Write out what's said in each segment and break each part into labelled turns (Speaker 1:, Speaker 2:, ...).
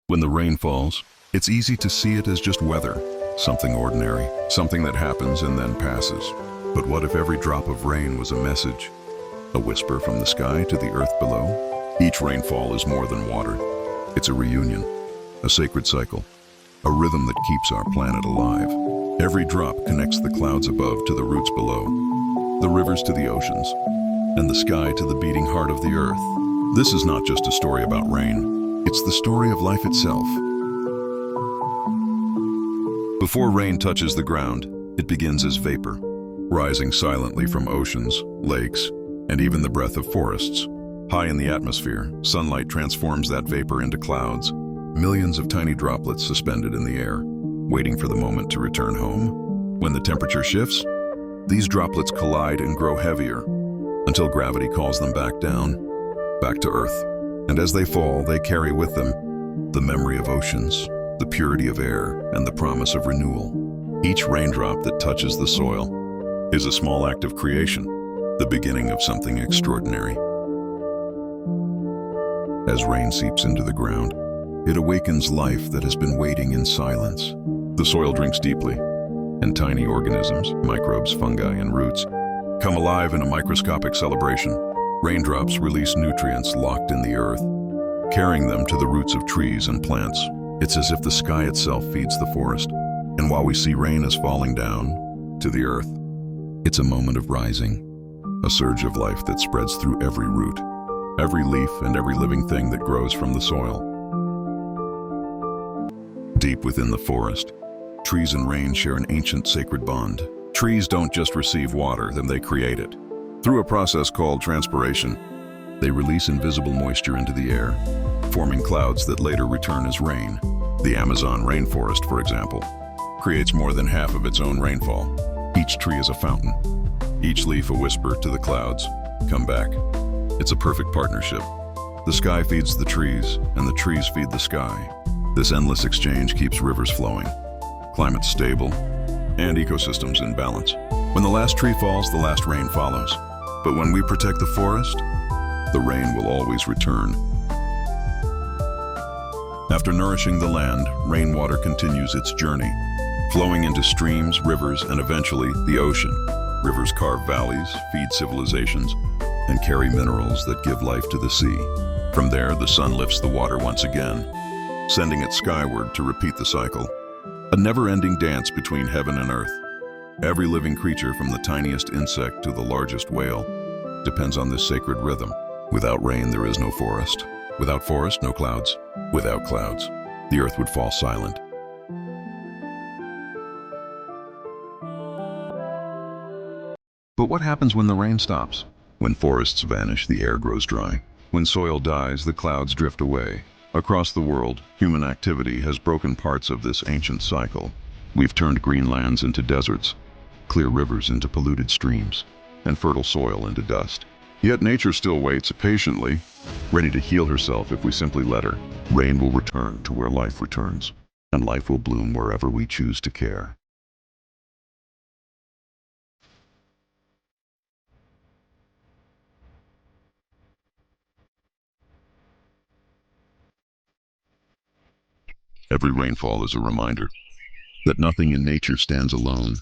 Speaker 1: When the rain falls, it's easy to see it as just weather, something ordinary, something that happens and then passes. But what if every drop of rain was a message? A whisper from the sky to the earth below? Each rainfall is more than water. It's a reunion, a sacred cycle, a rhythm that keeps our planet alive. Every drop connects the clouds above to the roots below, the rivers to the oceans, and the sky to the beating heart of the earth. This is not just a story about rain. It's the story of life itself. Before rain touches the ground, it begins as vapor, rising silently from oceans, lakes, and even the breath of forests. High in the atmosphere, sunlight transforms that vapor into clouds, millions of tiny droplets suspended in the air, waiting for the moment to return home. When the temperature shifts, these droplets collide and grow heavier, until gravity calls them back down, back to Earth. And as they fall, they carry with them the memory of oceans, the purity of air, and the promise of renewal. Each raindrop that touches the soil is a small act of creation, the beginning of something extraordinary. As rain seeps into the ground, it awakens life that has been waiting in silence. The soil drinks deeply, and tiny organisms, microbes, fungi, and roots come alive in a microscopic celebration. Raindrops release nutrients locked in the earth, carrying them to the roots of trees and plants. It's as if the sky itself feeds the forest. And while we see rain as falling down to the earth, it's a moment of rising, a surge of life that spreads through every root, every leaf, and every living thing that grows from the soil. Deep within the forest, trees and rain share an ancient sacred bond. Trees don't just receive water, then they create it. Through a process called transpiration, they release invisible moisture into the air, forming clouds that later return as rain. The Amazon rainforest, for example, creates more than half of its own rainfall. Each tree is a fountain, each leaf a whisper to the clouds, "Come back." It's a perfect partnership. The sky feeds the trees, and the trees feed the sky. This endless exchange keeps rivers flowing, climates stable, and ecosystems in balance. When the last tree falls, the last rain follows. But when we protect the forest, the rain will always return. After nourishing the land, rainwater continues its journey, flowing into streams, rivers, and eventually the ocean. Rivers carve valleys, feed civilizations, and carry minerals that give life to the sea. From there, the sun lifts the water once again, sending it skyward to repeat the cycle. A never-ending dance between heaven and earth. Every living creature, from the tiniest insect to the largest whale, depends on this sacred rhythm. Without rain, there is no forest. Without forest, no clouds. Without clouds, the earth would fall silent. But what happens when the rain stops? When forests vanish, the air grows dry. When soil dies, the clouds drift away. Across the world, human activity has broken parts of this ancient cycle. We've turned green lands into deserts, clear rivers into polluted streams, and fertile soil into dust. Yet nature still waits patiently, ready to heal herself if we simply let her. Rain will return to where life returns, and life will bloom wherever we choose to care. Every rainfall is a reminder that nothing in nature stands alone.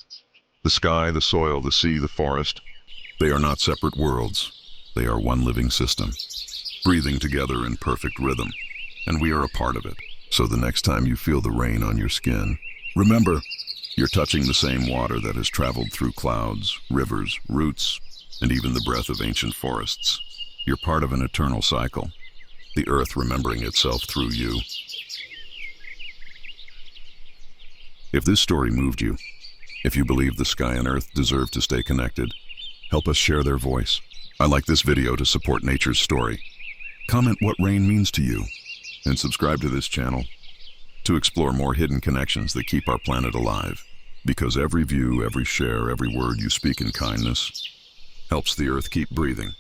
Speaker 1: The sky, the soil, the sea, the forest, they are not separate worlds. They are one living system, breathing together in perfect rhythm, and we are a part of it. So the next time you feel the rain on your skin, remember, you're touching the same water that has traveled through clouds, rivers, roots, and even the breath of ancient forests. You're part of an eternal cycle, the earth remembering itself through you. If this story moved you, if you believe the sky and earth deserve to stay connected, help us share their voice. I like this video to support nature's story. Comment what rain means to you, and subscribe to this channel to explore more hidden connections that keep our planet alive. Because every view, every share, every word you speak in kindness helps the earth keep breathing.